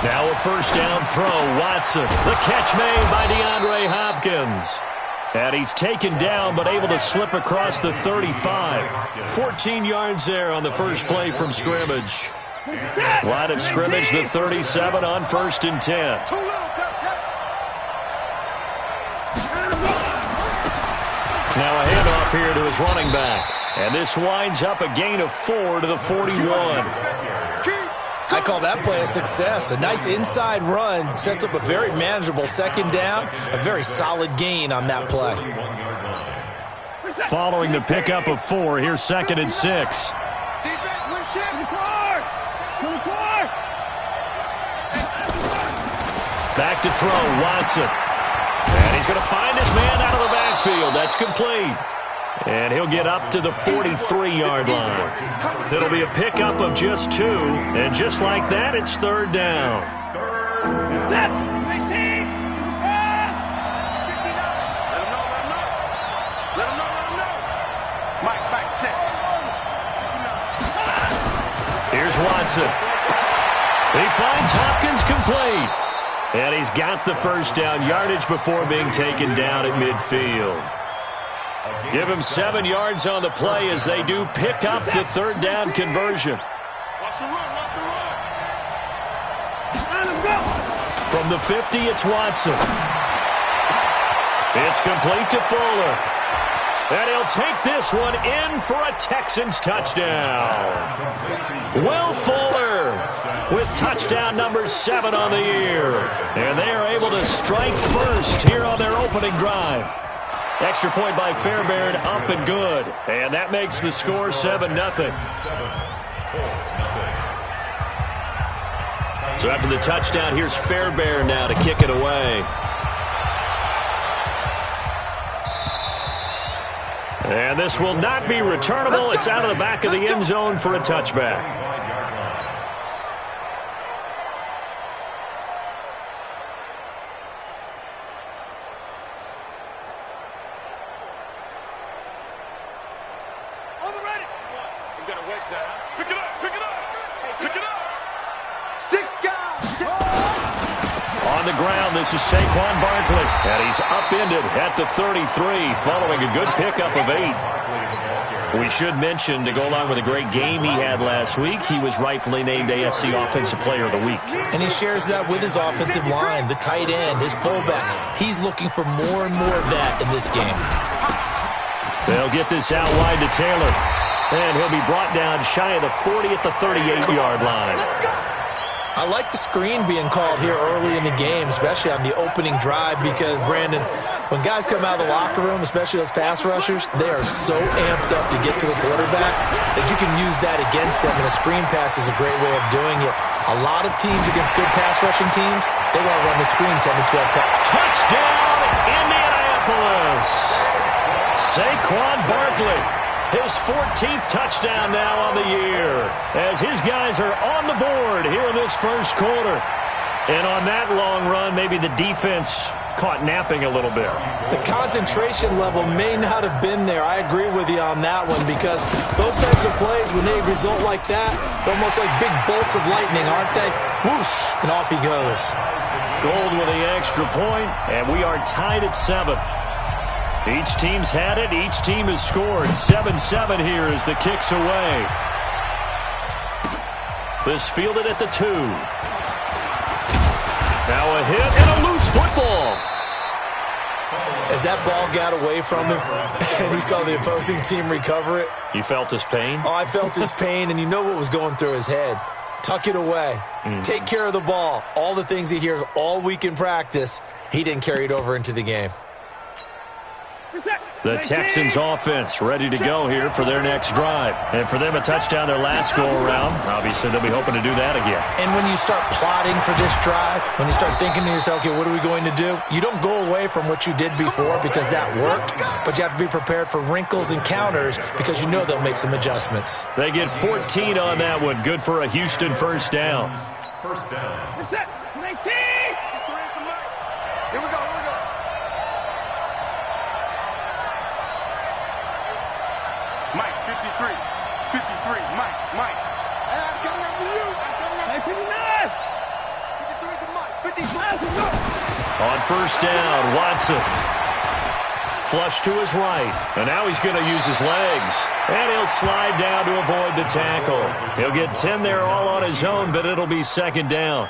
Now a first down throw, Watson. The catch made by DeAndre Hopkins. And he's taken down but able to slip across the 35. 14 yards there on the first play from scrimmage. Line of scrimmage, the 37 on 1st and 10. Now a handoff here to his running back. And this winds up a gain of 4 to the 41. I call that play a success. A nice inside run sets up a very manageable second down. A very solid gain on that play. Following the pickup of 4, here's 2nd and 6. Back to throw, Watson. And he's going to find his man out of the backfield. That's complete. And he'll get up to the 43-yard line. It'll be a pickup of just 2. And just like that, it's 3rd down. Set. 19. Let him know. Mike, back check. Here's Watson. He finds Hopkins complete. And he's got the first down yardage before being taken down at midfield. Give him 7 yards on the play as they do pick up the 3rd down conversion. From the 50, it's Watson. It's complete to Fuller. And he'll take this one in for a Texans touchdown. Will Fuller with touchdown number 7 on the year. And they are able to strike first here on their opening drive. Extra point by Fairbairn, up and good. And that makes the score 7-0. So after the touchdown, here's Fairbairn now to kick it away. And this will not be returnable. It's out of the back of the end zone for a touchback. This is Saquon Barkley, and he's upended at the 33 following a good pickup of 8. We should mention, to go along with a great game he had last week, he was rightfully named AFC Offensive Player of the Week. And he shares that with his offensive line, the tight end, his fullback. He's looking for more and more of that in this game. They'll get this out wide to Taylor, and he'll be brought down shy of the 40 at the 38-yard line. I like the screen being called here early in the game, especially on the opening drive, because, Brandon, when guys come out of the locker room, especially those pass rushers, they are so amped up to get to the quarterback that you can use that against them, and a screen pass is a great way of doing it. A lot of teams against good pass rushing teams, they want to run the screen 10 to 12 times. Touchdown, Indianapolis! Saquon Barkley. His 14th touchdown now on the year as his guys are on the board here in this first quarter. And on that long run, maybe the defense caught napping a little bit. The concentration level may not have been there. I agree with you on that one, because those types of plays, when they result like that, they're almost like big bolts of lightning, aren't they? Whoosh, and off he goes. Gold with the extra point, and we are tied at 7. Each team's had it. Each team has scored. 7-7 here as the kick's away. This fielded at the 2. Now a hit and a loose football. As that ball got away from him and he saw the opposing team recover it. You felt his pain? Oh, I felt his pain, and you know what was going through his head. Tuck it away. Take care of the ball. All the things he hears all week in practice, he didn't carry it over into the game. The Texans offense ready to go here for their next drive. And for them, a touchdown their last go-around. Obviously, they'll be hoping to do that again. And when you start plotting for this drive, when you start thinking to yourself, okay, what are we going to do? You don't go away from what you did before because that worked, but you have to be prepared for wrinkles and counters because you know they'll make some adjustments. They get 14 on that one. Good for a Houston first down. First down. Reset. 19. Here we go. Mike, 53. Mike. Hey, I'm coming after you. Hey, 59. 53 to Mike. 55. On first down, Watson. Flush to his right. And now he's going to use his legs. And he'll slide down to avoid the tackle. He'll get 10 there all on his own, but it'll be second down.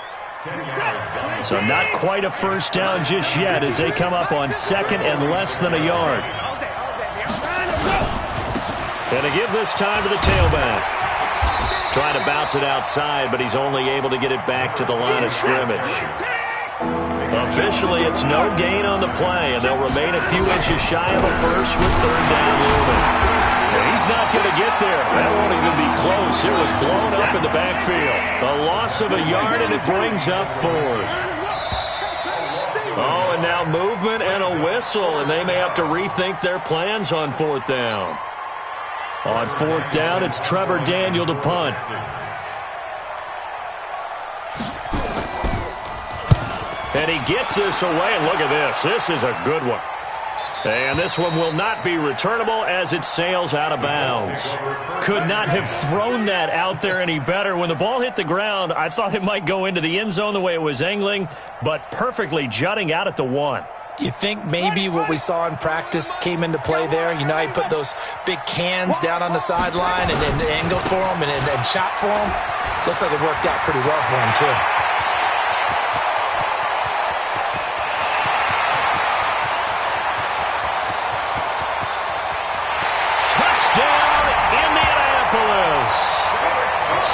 So not quite a first down just yet as they come up on second and less than a yard. And to give this time to the tailback. Trying to bounce it outside, but he's only able to get it back to the line of scrimmage. Officially, it's no gain on the play, and they'll remain a few inches shy of a first with third down looming. He's not going to get there. That won't even be close. It was blown up in the backfield. A loss of a yard, and it brings up fourth. Oh, and now movement and a whistle, and they may have to rethink their plans on fourth down. On fourth down, it's Trevor Daniel to punt. And he gets this away, and look at this. This is a good one. And this one will not be returnable as it sails out of bounds. Could not have thrown that out there any better. When the ball hit the ground, I thought it might go into the end zone the way it was angling, but perfectly jutting out at the one. You think maybe what we saw in practice came into play there? You know, he put those big cans down on the sideline and then angled for him and then shot for him. Looks like it worked out pretty well for him, too.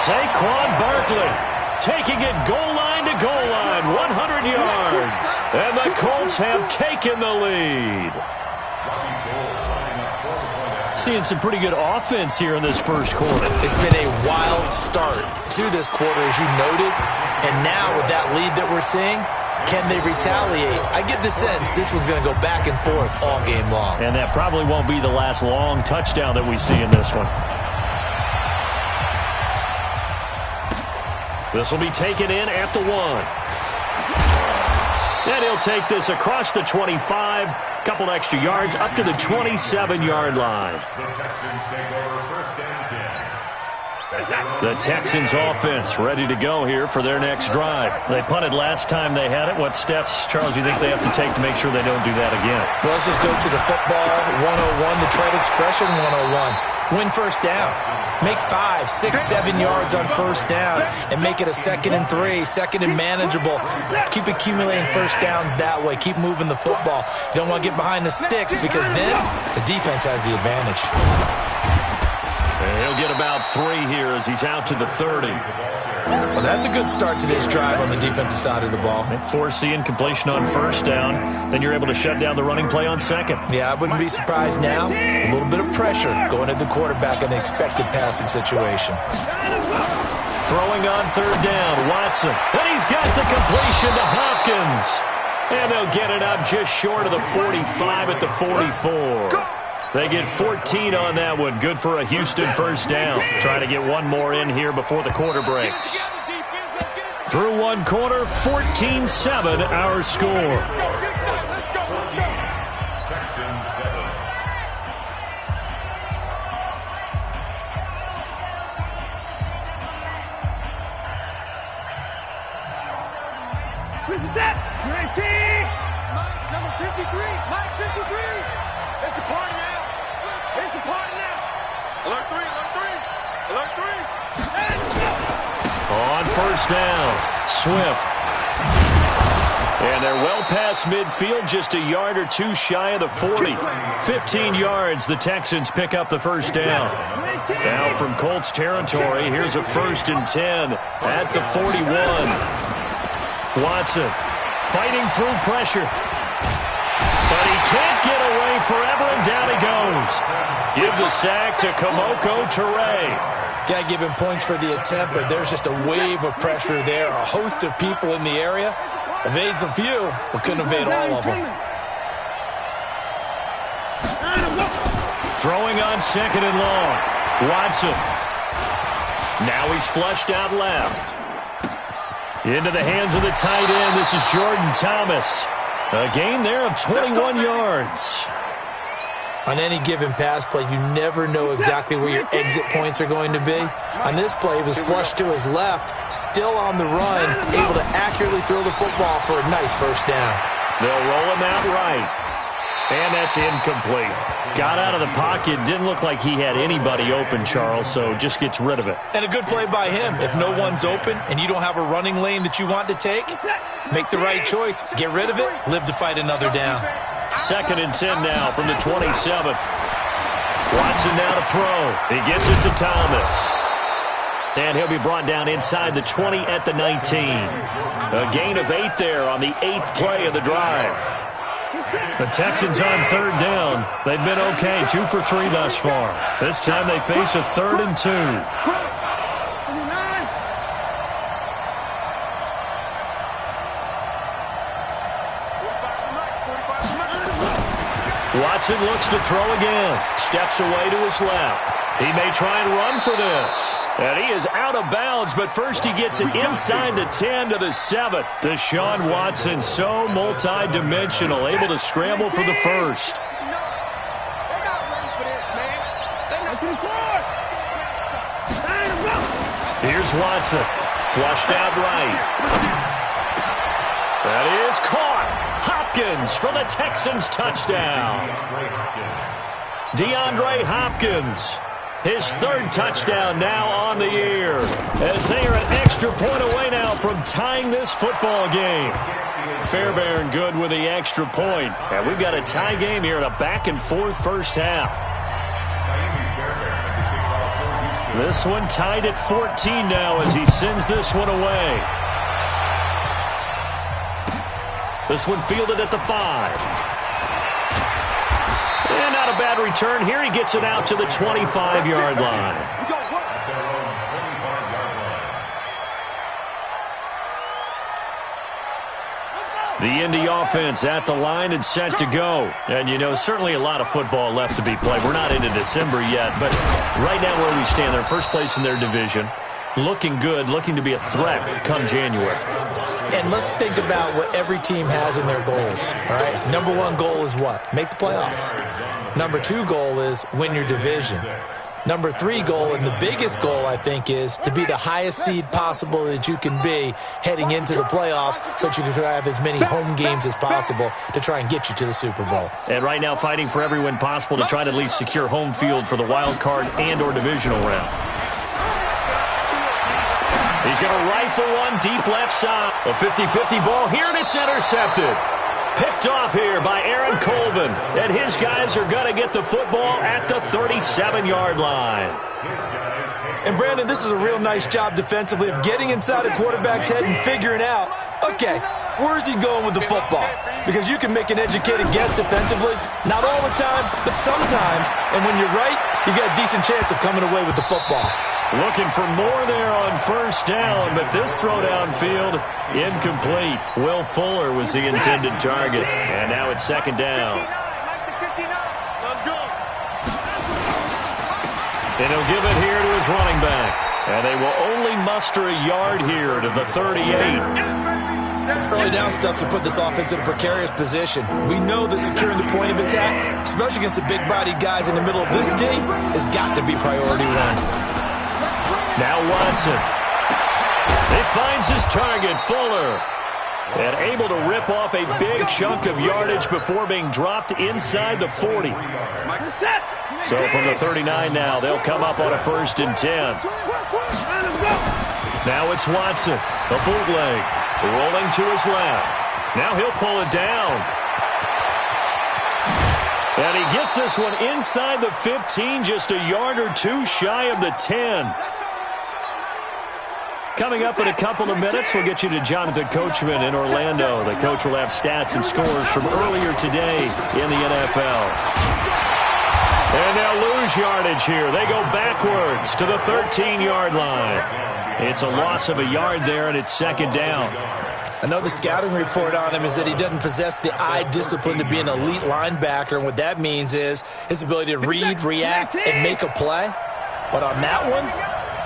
Saquon Barkley taking it goal line to goal line, 100 yards. And the Colts have taken the lead. Seeing some pretty good offense here in this first quarter. It's been a wild start to this quarter, as you noted. And now with that lead that we're seeing, can they retaliate? I get the sense this one's going to go back and forth all game long. And that probably won't be the last long touchdown that we see in this one. This will be taken in at the 1. And he'll take this across the 25. Couple extra yards up to the 27-yard line. The Texans offense ready to go here for their next drive. They punted last time they had it. What steps, Charles, do you think they have to take to make sure they don't do that again? Well, let's just go to the football 101, the trade expression 101. Win first down. Make 5, 6, 7 yards on first down and make it a 2nd and 3, second and manageable. Keep accumulating first downs that way. Keep moving the football. You don't want to get behind the sticks because then the defense has the advantage. And he'll get about 3 here as he's out to the 30. Well, that's a good start to this drive on the defensive side of the ball. Forcing incompletion on first down. Then you're able to shut down the running play on second. Yeah, I wouldn't be surprised now. A little bit of pressure going at the quarterback in an expected passing situation. Throwing on third down, Watson. And he's got the completion to Hopkins. And they'll get it up just short of the 45 at the 44. They get 14 on that one. Good for a Houston first down. Try to get one more in here before the quarter breaks. Through one quarter, 14-7 our score. This is that. 19. Mike, number 53. Mike, 53. It's a party now. It's a party now. Alert 3, alert 3. Alert 3. And go. On first down, Swift. And they're well past midfield, just a yard or two shy of the 40. 15 yards, the Texans pick up the first down. Now from Colts territory, here's a 1st and 10 at the 41. Watson fighting through pressure. But he can't get away forever, and down he goes. Give the sack to Kamoko Toure. Got to give him points for the attempt, but there's just a wave of pressure there. A host of people in the area. Evades a few, but couldn't evade all of them. Throwing on 2nd and long. Watson. Now he's flushed out left. Into the hands of the tight end. This is Jordan Thomas. A gain there of 21 yards. On any given pass play, you never know exactly where your exit points are going to be. On this play, he was flushed to his left, still on the run, able to accurately throw the football for a nice first down. They'll roll him out right. And that's incomplete. Got out of the pocket. Didn't look like he had anybody open, Charles, so just gets rid of it. And a good play by him. If no one's open and you don't have a running lane that you want to take, make the right choice. Get rid of it. Live to fight another down. 2nd and 10 now from the 27th. Watson now to throw. He gets it to Thomas. And he'll be brought down inside the 20 at the 19. A gain of 8 there on the 8th play of the drive. The Texans on 3rd down. They've been okay, 2 for 3 thus far. This time they face a 3rd and 2. Watson looks to throw again. Steps away to his left. He may try and run for this. And he is out of bounds, but first he gets it inside the 10 to the 7. Deshaun Watson, so multi-dimensional, able to scramble for the first. Here's Watson. Flushed out right. That is caught. Hopkins for the Texans touchdown. DeAndre Hopkins. His 3rd touchdown now on the year, as they are an extra point away now from tying this football game. Fairbairn good with the extra point. And we've got a tie game here in a back-and-forth first half. This one tied at 14 now as he sends this one away. This one fielded at the 5. And not a bad return here. He gets it out to the 25-yard line. The Indy offense at the line and set to go. And, you know, certainly a lot of football left to be played. We're not into December yet, but right now where we stand, they're first place in their division. Looking good, looking to be a threat come January. And let's think about what every team has in their goals, all right? Number 1 goal is what? Make the playoffs. Number 2 goal is win your division. Number 3 goal, and the biggest goal, I think, is to be the highest seed possible that you can be heading into the playoffs so that you can have as many home games as possible to try and get you to the Super Bowl. And right now fighting for every win possible to try to at least secure home field for the wild card and or divisional round. He's going to rifle one deep left side. A 50-50 ball here, and it's intercepted. Picked off here by Aaron Colvin. And his guys are going to get the football at the 37-yard line. And, Brandon, this is a real nice job defensively of getting inside a quarterback's head and figuring out, okay, where's he going with the football? Because you can make an educated guess defensively. Not all the time, but sometimes. And when you're right, you got a decent chance of coming away with the football. Looking for more there on first down, but this throw downfield, incomplete. Will Fuller was the intended target, and now it's 2nd down. And he'll give it here to his running back. And they will only muster a yard here to the 38. Early down stuff to put this offense in a precarious position. We know that securing the point of attack, especially against the big-bodied guys in the middle of this D, has got to be priority 1. Now Watson. He finds his target, Fuller. And able to rip off a big chunk of yardage before being dropped inside the 40. So from the 39 now, they'll come up on a 1st and 10. Now it's Watson. A bootleg. Rolling to his left. Now he'll pull it down. And he gets this one inside the 15, just a yard or 2 shy of the 10. Coming up in a couple of minutes, we'll get you to Jonathan Coachman in Orlando. The coach will have stats and scores from earlier today in the NFL. And they'll lose yardage here. They go backwards to the 13-yard line. It's a loss of a yard there, and it's 2nd down. I know the scouting report on him is that he doesn't possess the eye discipline to be an elite linebacker, and what that means is his ability to read, react, and make a play. But on that one,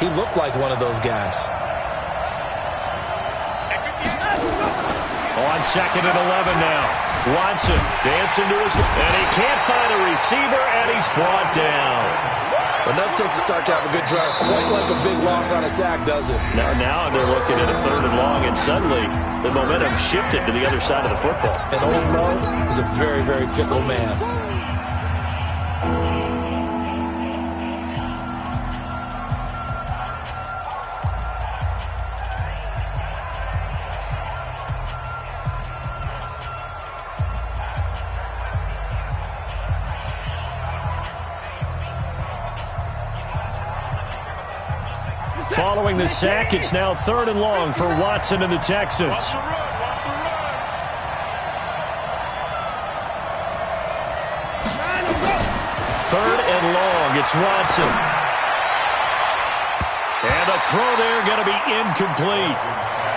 he looked like one of those guys. On 2nd and 11 now. Watson dancing to his... And he can't find a receiver, and he's brought down. Enough takes to start to have a good drive. Quite like a big loss on a sack, does it? Now they're looking at a 3rd and long, and suddenly the momentum shifted to the other side of the football. And Old Mo is a very, very fickle man. Following the sack, it's now 3rd and long for Watson and the Texans. 3rd and long, it's Watson. And the throw there going to be incomplete.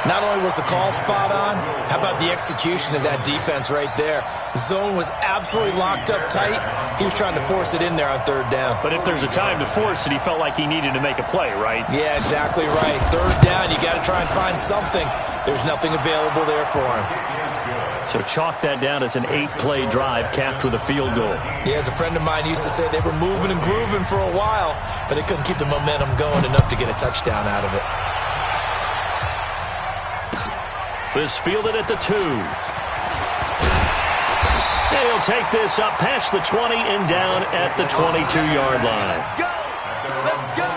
Not only was the call spot on, how about the execution of that defense right there? Zone was absolutely locked up tight. He was trying to force it in there on 3rd down. But if there's a time to force it, he felt like he needed to make a play, right? Yeah, exactly right. 3rd down, you got to try and find something. There's nothing available there for him. So chalk that down as an 8-play drive capped with a field goal. Yeah, as a friend of mine used to say, they were moving and grooving for a while, but they couldn't keep the momentum going enough to get a touchdown out of it. This fielded at the 2. And he'll take this up past the 20 and down at the 22-yard line. Go! Let's go!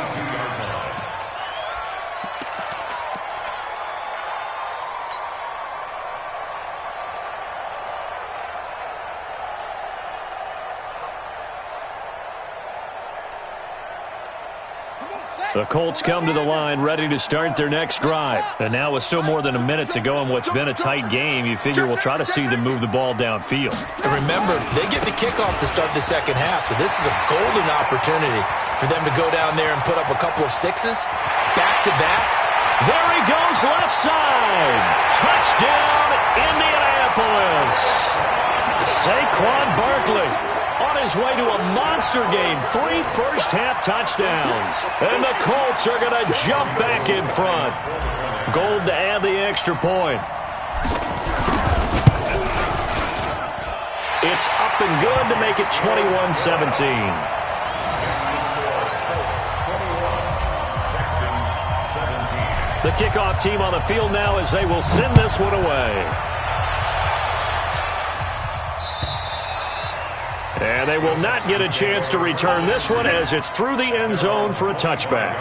The Colts come to the line ready to start their next drive. And now with still more than a minute to go in what's been a tight game, you figure we'll try to see them move the ball downfield. And remember, they get the kickoff to start the second half, so this is a golden opportunity for them to go down there and put up a couple of 6s, back-to-back. There he goes, left side. Touchdown, Indianapolis. Saquon Barkley on his way to a monster game. 3 first-half touchdowns. And the Colts are going to jump back in front. Gold to add the extra point. It's up and good to make it 21-17. The kickoff team on the field now as they will send this one away. And they will not get a chance to return this one as it's through the end zone for a touchback.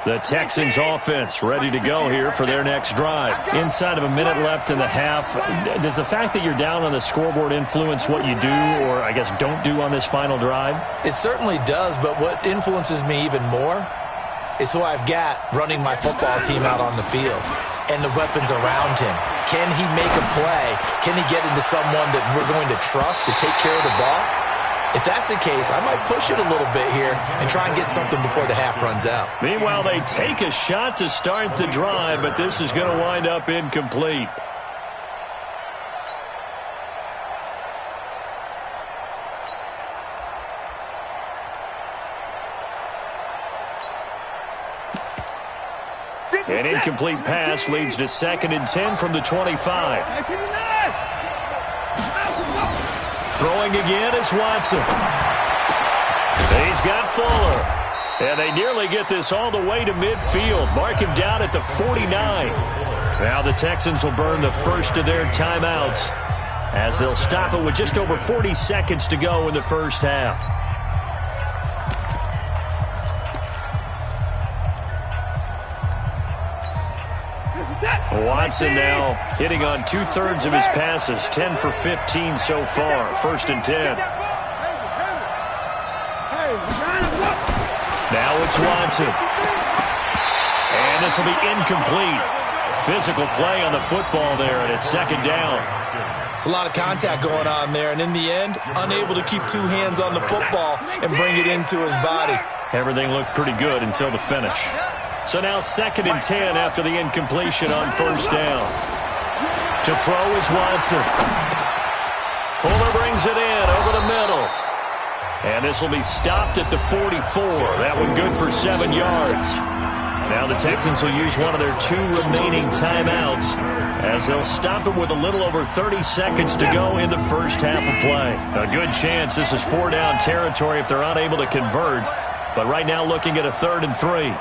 The Texans offense ready to go here for their next drive. Inside of a minute left in the half, does the fact that you're down on the scoreboard influence what you do or, I guess, don't do on this final drive? It certainly does, but what influences me even more is who I've got running my football team out on the field and the weapons around him. Can he make a play? Can he get into someone that we're going to trust to take care of the ball? If that's the case, I might push it a little bit here and try and get something before the half runs out. Meanwhile, they take a shot to start the drive, but this is going to wind up incomplete. An incomplete pass leads to 2nd and 10 from the 25. Throwing again is Watson. He's got Fuller. And they nearly get this all the way to midfield. Mark him down at the 49. Now the Texans will burn the first of their timeouts as they'll stop it with just over 40 seconds to go in the first half. Watson now hitting on 2/3 of his passes, 10 for 15 so far, 1st and 10. Now it's Watson. And this will be incomplete. Physical play on the football there, and it's 2nd down. It's a lot of contact going on there, and in the end, unable to keep 2 hands on the football and bring it into his body. Everything looked pretty good until the finish. So now 2nd and 10 after the incompletion on 1st down. To throw is Watson. Fuller brings it in over the middle. And this will be stopped at the 44. That one good for 7 yards. Now the Texans will use one of their 2 remaining timeouts as they'll stop it with a little over 30 seconds to go in the first half of play. A good chance this is 4-down territory if they're unable to convert. But right now looking at a 3rd and 3.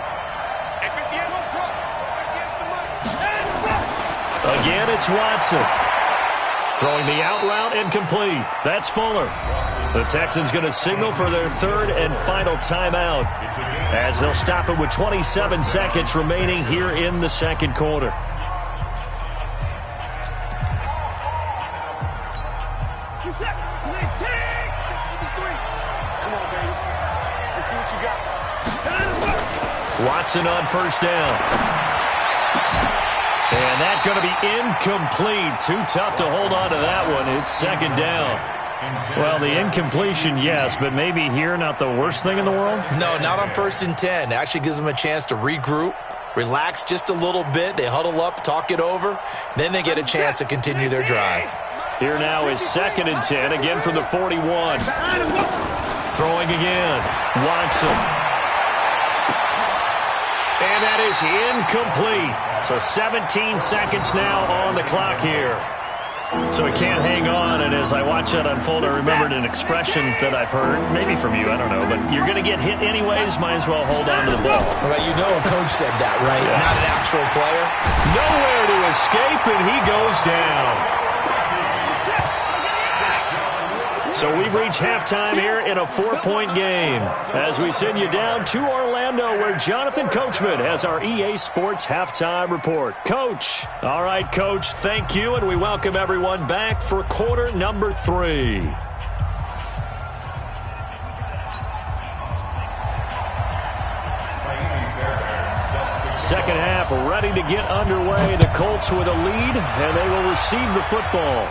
Again, it's Watson. Throwing the out route incomplete. That's Fuller. The Texans going to signal for their 3rd and final timeout as they'll stop it with 27 seconds remaining here in the second quarter. Come on, baby. Let's see what you got. Watson on first down. And that's going to be incomplete. Too tough to hold on to that one. It's second down. Well, the incompletion, yes, but maybe here not the worst thing in the world? No, not on 1st and 10. It actually gives them a chance to regroup, relax just a little bit. They huddle up, talk it over. Then they get a chance to continue their drive. Here now is 2nd and 10, again from the 41. Throwing again. Watson. And that is incomplete. So 17 seconds now on the clock here. So it can't hang on, and as I watch that unfold, I remembered an expression that I've heard, maybe from you, I don't know, but you're going to get hit anyways, might as well hold on to the ball. Well, you know a coach said that, right? Yeah. Not an actual player. Nowhere to escape, and he goes down. So we've reached halftime here in a 4-point game as we send you down to Orlando where Jonathan Coachman has our EA Sports Halftime Report. Coach. All right, Coach, thank you, and we welcome everyone back for quarter number 3. Second half ready to get underway. The Colts with a lead, and they will receive the football.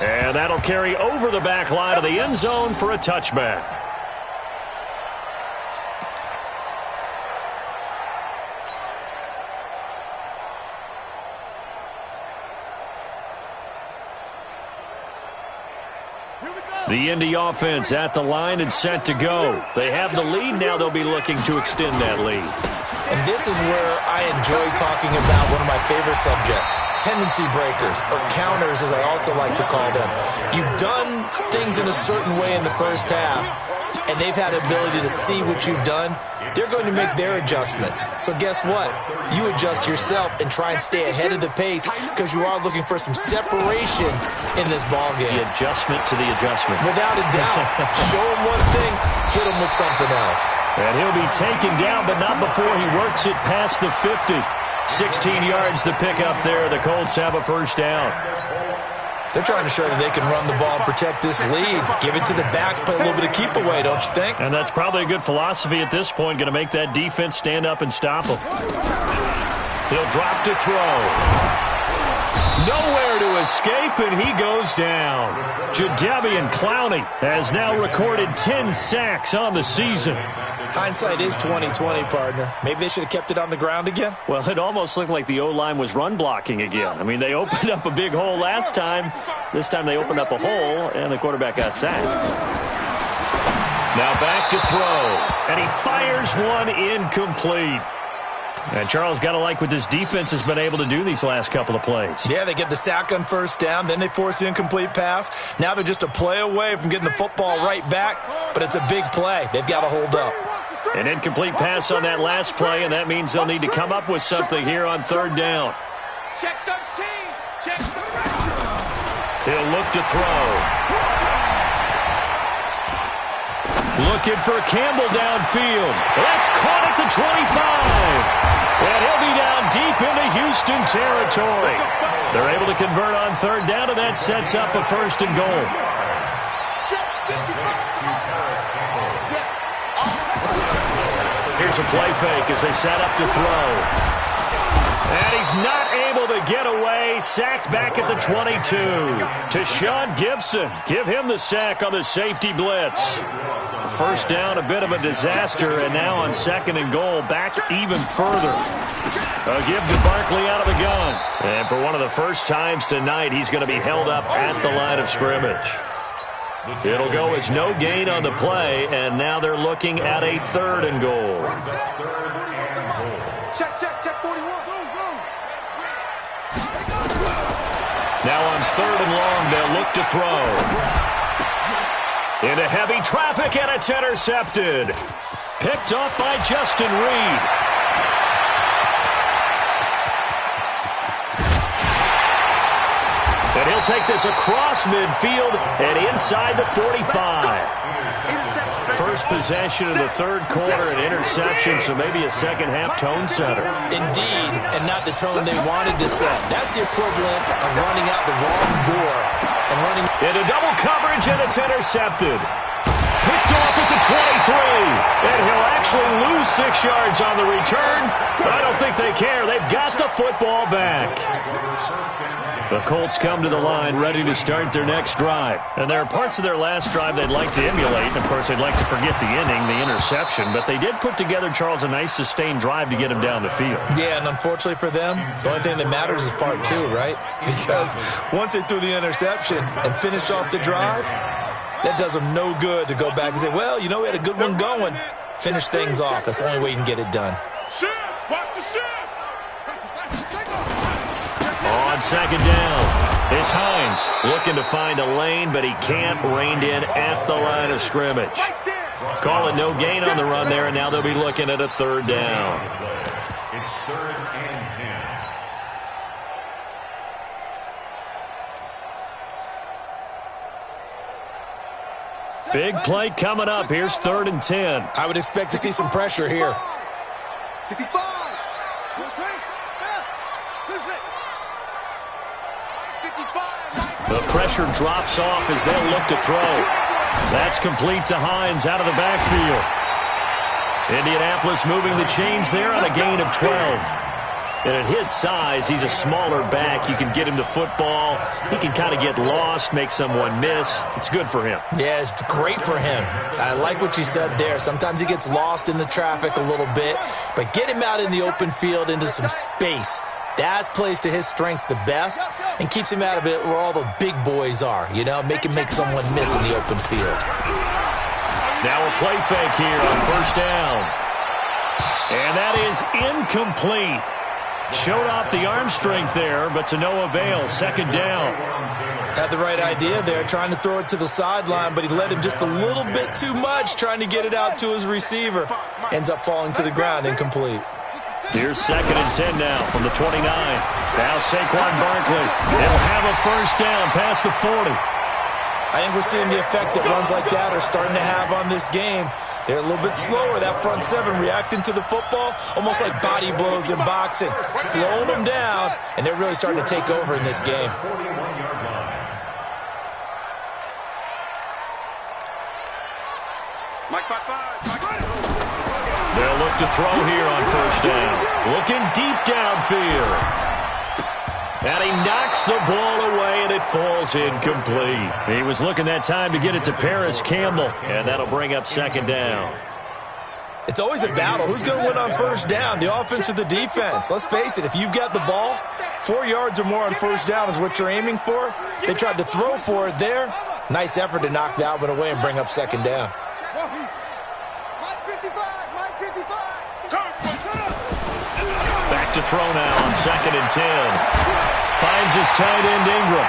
And that'll carry over the back line of the end zone for a touchback. The Indy offense at the line and set to go. They have the lead. Now they'll be looking to extend that lead. And this is where I enjoy talking about one of my favorite subjects, tendency breakers, or counters as I also like to call them. You've done things in a certain way in the first half, and they've had the ability to see what you've done. They're going to make their adjustments. So guess what? You adjust yourself and try and stay ahead of the pace because you are looking for some separation in this ballgame. The adjustment to the adjustment. Without a doubt. Show him one thing, hit him with something else. And he'll be taken down, but not before he works it past the 50. 16 yards to pick up there. The Colts have a first down. They're trying to show that they can run the ball and protect this lead. Give it to the backs, play a little bit of keep away, don't you think? And that's probably a good philosophy at this point, going to make that defense stand up and stop him. He'll drop to throw. Nowhere to escape, and he goes down. Jadeveon Clowney has now recorded 10 sacks on the season. Hindsight is 20/20, partner. Maybe they should have kept it on the ground again. Well, it almost looked like the O-line was run blocking again. I mean, they opened up a big hole last time. This time they opened up a hole, and the quarterback got sacked. Now back to throw, and he fires one incomplete. And Charles, got to like what this defense has been able to do these last couple of plays. Yeah, they get the sack on first down, then they force the incomplete pass. Now they're just a play away from getting the football right back, but it's a big play. They've got to hold up. An incomplete pass on that last play, and that means they'll need to come up with something here on third down. Check 13. Check 13. He'll look to throw. Looking for Campbell downfield. That's caught at the 25. And he'll be down deep into Houston territory. They're able to convert on third down, and that sets up a first and goal. Here's a play fake as they set up to throw. And he's not able to get away. Sacked back at the 22. To Sean Gibson. Give him the sack on the safety blitz. First down, a bit of a disaster, and now on second and goal, back even further. A give to Barkley out of the gun. And for one of the first times tonight, he's going to be held up at the line of scrimmage. It'll go as no gain on the play, and now they're looking at a 3rd and goal. Check, 41. Now on 3rd and long, they'll look to throw. Into heavy traffic, and it's intercepted. Picked off by Justin Reed. And he'll take this across midfield and inside the 45. First possession of the 3rd quarter, an interception, so maybe a second-half tone setter. Indeed, and not the tone they wanted to set. That's the equivalent of running out the wrong door and running into double coverage, and it's intercepted. Picked off at the 23, and he'll actually lose 6 yards on the return, but I don't think they care. They've got the football back. The Colts come to the line ready to start their next drive. And there are parts of their last drive they'd like to emulate. And, of course, they'd like to forget the inning, the interception. But they did put together, Charles, a nice sustained drive to get him down the field. Yeah, and unfortunately for them, the only thing that matters is part 2, right? Because once they threw the interception and finished off the drive, that does them no good to go back and say, well, you know, we had a good one going. Finish things off. That's the only way you can get it done. Watch the shit. On 2nd down, it's Hines looking to find a lane, but he can't, reined in at the line of scrimmage. Call it no gain on the run there, and now they'll be looking at a 3rd down. It's 3rd and 10. Big play coming up. Here's 3rd and 10. I would expect to see some pressure here. 65. The pressure drops off as they'll look to throw. That's complete to Hines out of the backfield. Indianapolis moving the chains there on a gain of 12. And at his size, he's a smaller back. You can get him to football. He can kind of get lost, make someone miss. It's good for him. Yeah, it's great for him. I like what you said there. Sometimes he gets lost in the traffic a little bit, but get him out in the open field into some space. That plays to his strengths the best and keeps him out of it where all the big boys are, you know, make someone miss in the open field. Now a play fake here on 1st down. And that is incomplete. Showed off the arm strength there, but to no avail. 2nd down. Had the right idea there, trying to throw it to the sideline, but he led him just a little bit too much, trying to get it out to his receiver. Ends up falling to the ground, incomplete. Here's 2nd and 10 now from the 29. Now Saquon Barkley. They'll have a 1st down past the 40. I think we're seeing the effect that runs like that are starting to have on this game. They're a little bit slower, that front 7, reacting to the football, almost like body blows in boxing, slowing them down, and they're really starting to take over in this game. They'll look to throw here on 1st down. Looking deep downfield. And he knocks the ball away, and it falls incomplete. He was looking that time to get it to Paris Campbell, and that'll bring up 2nd down. It's always a battle. Who's going to win on 1st down, the offense or the defense? Let's face it, if you've got the ball, 4 yards or more on 1st down is what you're aiming for. They tried to throw for it there. Nice effort to knock that one away and bring up 2nd down. Back to throw now on 2nd and 10. Finds his tight end, Ingram.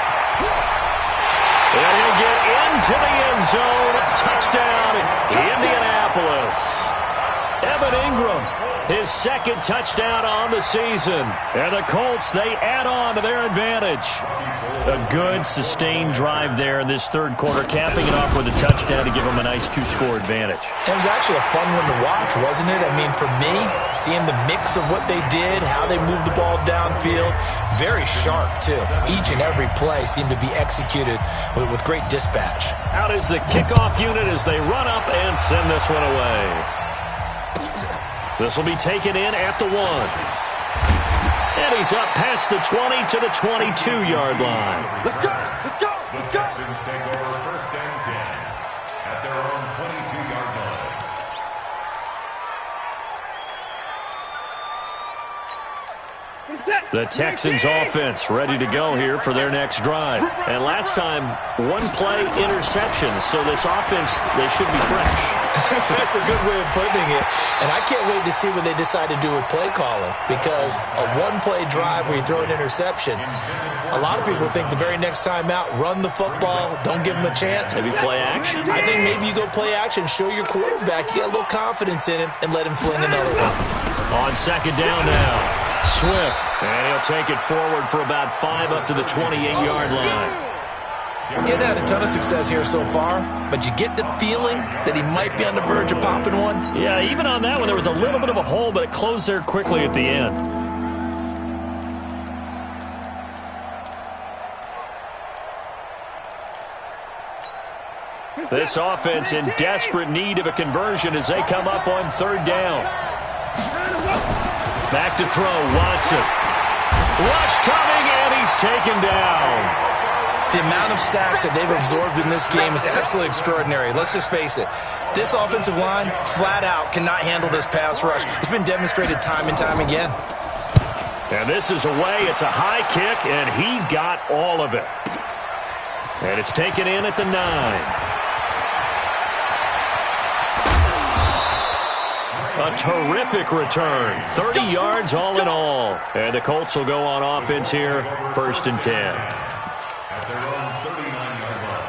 And he'll get into the end zone. Touchdown, Indianapolis. Evan Ingram, his 2nd touchdown on the season. And the Colts, they add on to their advantage. A good, sustained drive there in this 3rd quarter, capping it off with a touchdown to give them a nice 2-score advantage. It was actually a fun one to watch, wasn't it? I mean, for me, seeing the mix of what they did, how they moved the ball downfield, very sharp, too. Each and every play seemed to be executed with great dispatch. Out is the kickoff unit as they run up and send this one away. This will be taken in at the 1. And he's up past the 20 to the 22-yard line. Let's go! Let's go! Let's go! Texans take over 1st and 10 at their own 22-yard line. The Texans offense ready to go here for their next drive. And last time, one play interceptions, so this offense, they should be fresh. That's a good way of putting it. And I can't wait to see what they decide to do with play calling, because a one-play drive where you throw an interception, a lot of people think the very next time out, run the football, don't give them a chance. Maybe play action? I think maybe you go play action, show your quarterback, you get a little confidence in him, and let him fling another one. On second down now. Swift, and he'll take it forward for about 5 up to the 28-yard line. Getting had a ton of success here so far, but you get the feeling that he might be on the verge of popping one. Yeah, even on that one, there was a little bit of a hole, but it closed there quickly at the end. This offense in desperate need of a conversion as they come up on third down. Back to throw, Watson. Rush coming, and he's taken down. The amount of sacks that they've absorbed in this game is absolutely extraordinary. Let's just face it. This offensive line, flat out, cannot handle this pass rush. It's been demonstrated time and time again. And this is away. It's a high kick, and he got all of it. And it's taken in at the 9. A terrific return. 30 yards all in all. And the Colts will go on offense here, 1st and 10. At their own 39-yard line.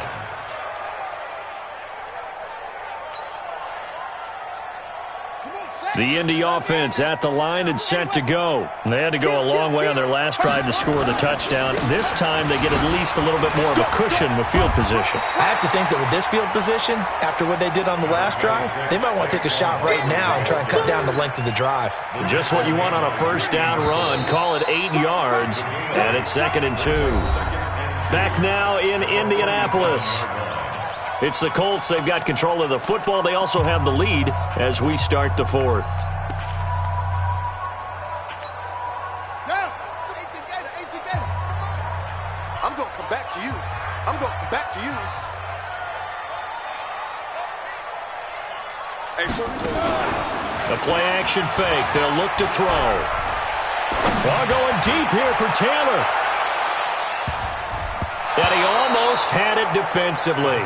The Indy offense at the line and set to go. They had to go a long way on their last drive to score the touchdown. This time they get at least a little bit more of a cushion with field position. I have to think that with this field position, after what they did on the last drive, they might want to take a shot right now and try and cut down the length of the drive. Just what you want on a first down run. Call it 8 yards, and it's 2nd and 2. Back now in Indianapolis. It's the Colts. They've got control of the football. They also have the lead as we start the 4th. I'm going to come back to you. I'm going to come back to you. The play action fake. They'll look to throw. Well, going deep here for Taylor. And he almost had it defensively.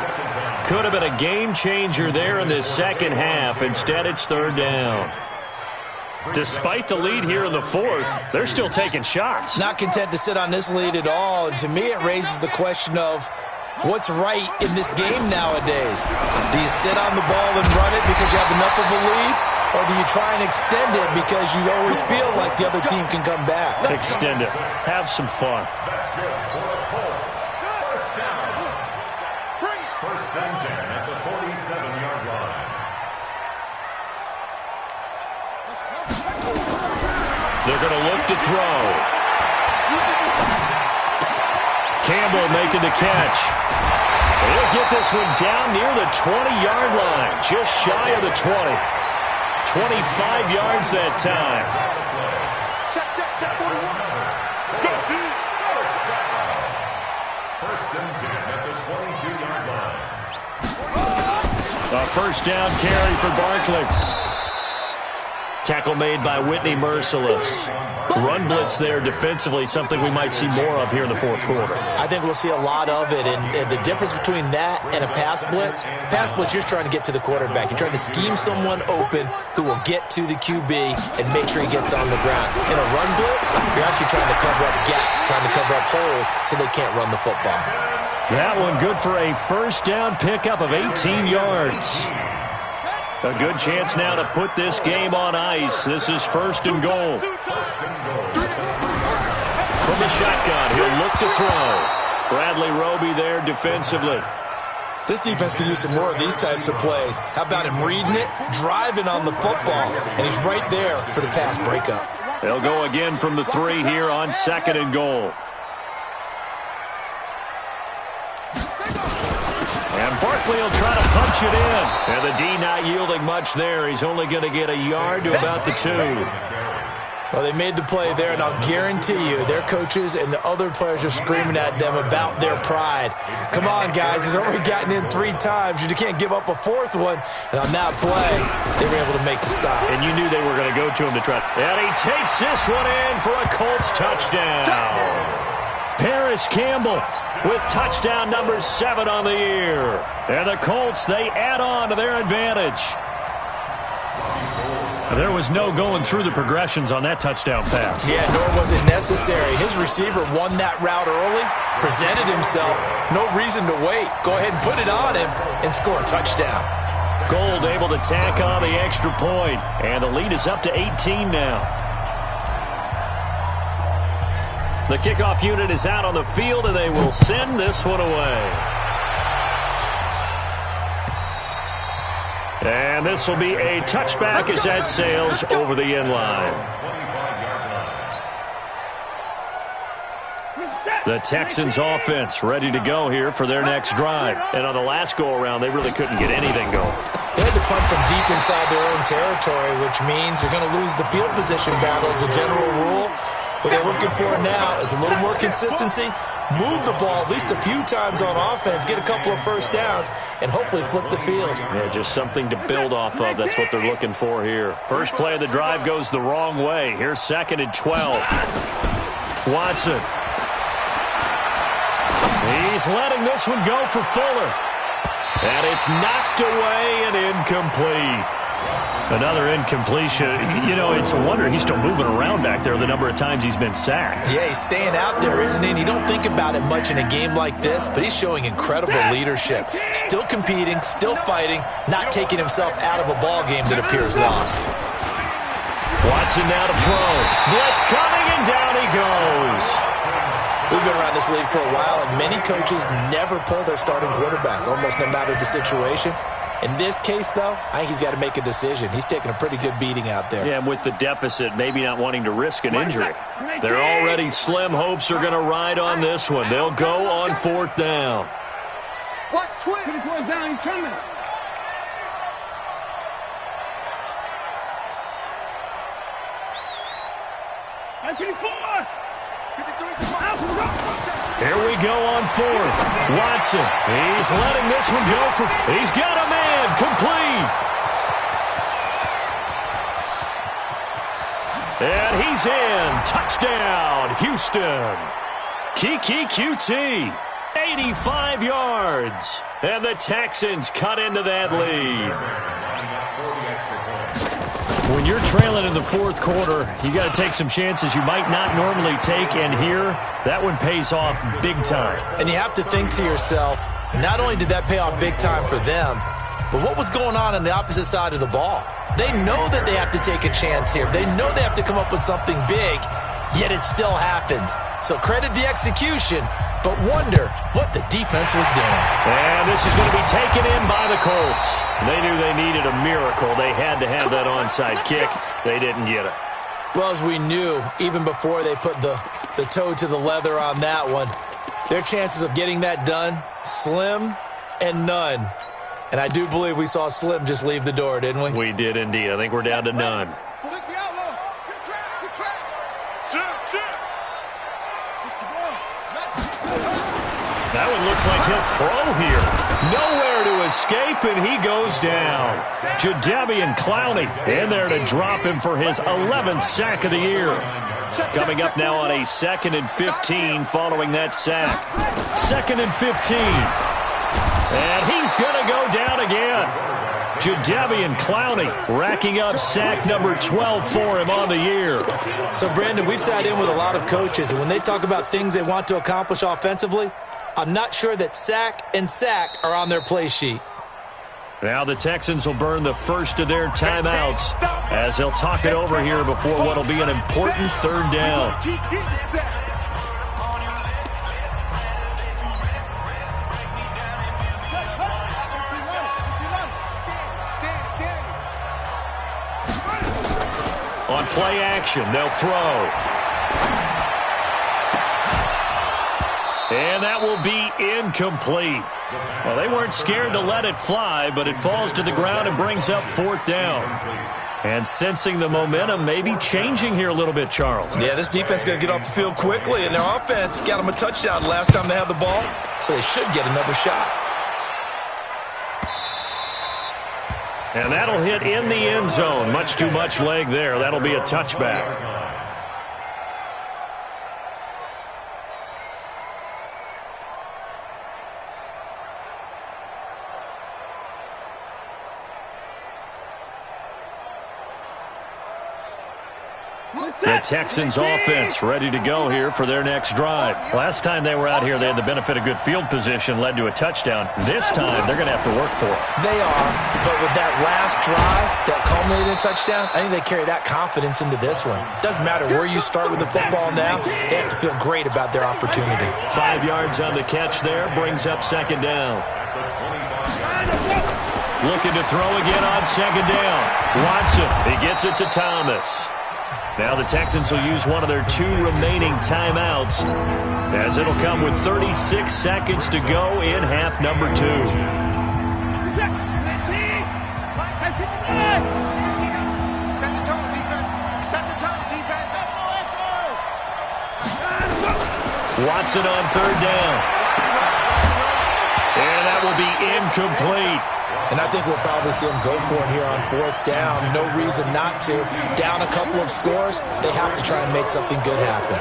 Could have been a game changer there in this second half. Instead, it's 3rd down. Despite the lead here in the 4th, they're still taking shots. Not content to sit on this lead at all. And to me, it raises the question of what's right in this game nowadays. Do you sit on the ball and run it because you have enough of a lead? Or do you try and extend it because you always feel like the other team can come back? Extend it. Have some fun. That's good for the Colts. First down. 1st and 10 at the 47-yard line. They're going to look to throw. Campbell making the catch. He'll get this one down near the 20-yard line, just shy of the 20. 25 yards that time. Check, 41. Go. First and 10 at the 22-yard line. A first down carry for Barkley. Tackle made by Whitney Merciless. Run blitz there defensively, something we might see more of here in the 4th quarter. I think we'll see a lot of it, and the difference between that and a pass blitz, you're just trying to get to the quarterback. You're trying to scheme someone open who will get to the QB and make sure he gets on the ground. In a run blitz, you're actually trying to cover up gaps, trying to cover up holes so they can't run the football. That one good for a first down pickup of 18 yards. A good chance now to put this game on ice. This is 1st and goal. From the shotgun, he'll look to throw. Bradley Roby there defensively. This defense can use some more of these types of plays. How about him reading it, driving on the football, and he's right there for the pass breakup. They'll go again from the 3 here on 2nd and goal. And Barkley will try to punch it in. And the D not yielding much there. He's only going to get a yard to about the 2. Well, they made the play there, and I'll guarantee you their coaches and the other players are screaming at them about their pride. Come on, guys. He's already gotten in 3 times. You can't give up a 4th one. And on that play, they were able to make the stop. And you knew they were going to go to him to try. And he takes this one in for a Colts touchdown. Paris Campbell with touchdown number 7 on the year. And the Colts, they add on to their advantage. There was no going through the progressions on that touchdown pass. Yeah, nor was it necessary. His receiver won that route early, presented himself. No reason to wait. Go ahead and put it on him and score a touchdown. Gold able to tack on the extra point, and the lead is up to 18 now. The kickoff unit is out on the field, and they will send this one away. And this will be a touchback as that sails over the end line. The Texans offense ready to go here for their next drive. And on the last go-around, they really couldn't get anything going. They had to punt from deep inside their own territory, which means you're going to lose the field position battle as a general rule. What they're looking for now is a little more consistency, move the ball at least a few times on offense, get a couple of first downs, and hopefully flip the field. Yeah, just something to build off of. That's what they're looking for here. First play of the drive goes the wrong way. Here's 2nd and 12. Watson. He's letting this one go for Fuller. And it's knocked away and incomplete. Another incompletion. You know, it's a wonder he's still moving around back there the number of times he's been sacked. Yeah, he's staying out there, isn't he? And you don't think about it much in a game like this, but he's showing incredible leadership. Still competing, still fighting, not taking himself out of a ball game that appears lost. Watson now to throw. Blitz coming, and down he goes. We've been around this league for a while, and many coaches never pull their starting quarterback, almost no matter the situation. In this case, though, I think he's got to make a decision. He's taking a pretty good beating out there. Yeah, and with the deficit, maybe not wanting to risk an injury. Their already slim hopes are going to ride on this one. They'll go on 4th down. Watch twin. 24 down, he's coming. Hey, 54. 53. Here we go on 4th. Watson. He's letting this one go for... He's got a man. Complete. And he's in. Touchdown, Houston. Kiki QT. 85 yards. And the Texans cut into that lead. When you're trailing in the 4th quarter, you got to take some chances you might not normally take, and here, that one pays off big time. And you have to think to yourself, not only did that pay off big time for them, but what was going on the opposite side of the ball? They know that they have to take a chance here. They know they have to come up with something big, yet it still happens. So credit the execution, but wonder what the defense was doing. And this is going to be taken in by the Colts. They knew they needed a miracle. They had to have that onside kick. They didn't get it. Well, as we knew, even before they put the toe to the leather on that one, their chances of getting that done, slim and none. And I do believe we saw Slim just leave the door, didn't we? We did indeed. I think we're down to none. That one looks like he'll throw here. Nowhere to escape, and he goes down. Jadeveon Clowney in there to drop him for his 11th sack of the year. Coming up now on a 2nd and 15 following that sack. 2nd and 15. And he's going to go down again. Jadeveon Clowney racking up sack number 12 for him on the year. So, Brandon, we've sat in with a lot of coaches, and when they talk about things they want to accomplish offensively, I'm not sure that sack and sack are on their play sheet. Now the Texans will burn the first of their timeouts as they'll talk it over here before what will be an important 3rd down. On play action, they'll throw. And that will be incomplete. Well, they weren't scared to let it fly, but it falls to the ground and brings up 4th down. And sensing the momentum maybe changing here a little bit, Charles. Yeah, this defense is going to get off the field quickly, and their offense got them a touchdown last time they had the ball, so they should get another shot. And that'll hit in the end zone. Much too much leg there. That'll be a touchback. The Texans offense ready to go here for their next drive. Last time they were out here, they had the benefit of good field position, led to a touchdown. This time, they're going to have to work for it. They are, but with that last drive that culminated in a touchdown, I think they carry that confidence into this one. Doesn't matter where you start with the football now, they have to feel great about their opportunity. 5 yards on the catch there, brings up second down. Looking to throw again on second down. Watson, he gets it to Thomas. Now the Texans will use one of their 2 remaining timeouts, as it'll come with 36 seconds to go in half number 2. Set the tone, defense. Set the tone, defense. Watson on third down. And that will be incomplete. And I think we'll probably see them go for it here on fourth down. No reason not to. Down a couple of scores, they have to try and make something good happen.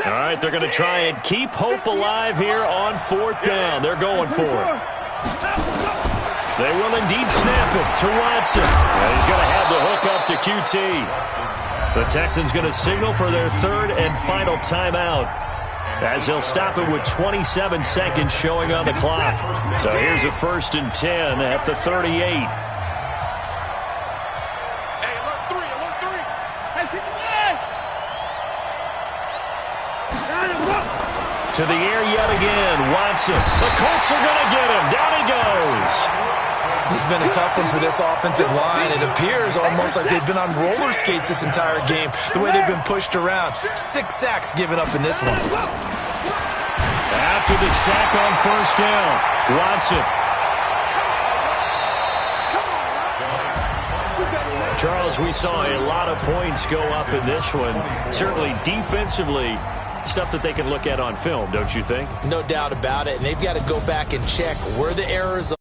All right, they're going to try and keep hope alive here on fourth down. They're going for it. They will indeed snap it to Watson. And he's going to have the hook up to QT. The Texans going to signal for their 3rd and final timeout, as they'll stop it with 27 seconds showing on the clock. So here's a 1st and 10 at the 38. Hey, alert 3, alert 3. Hey, pick To the air yet again, Watson. The Colts are going to get him. Down he goes. This has been a tough one for this offensive line. It appears almost like they've been on roller skates this entire game, the way they've been pushed around. 6 sacks given up in this one. After the sack on first down, Watson. Charles, we saw a lot of points go up in this one. Certainly defensively, stuff that they can look at on film, don't you think? No doubt about it. And they've got to go back and check where the errors are.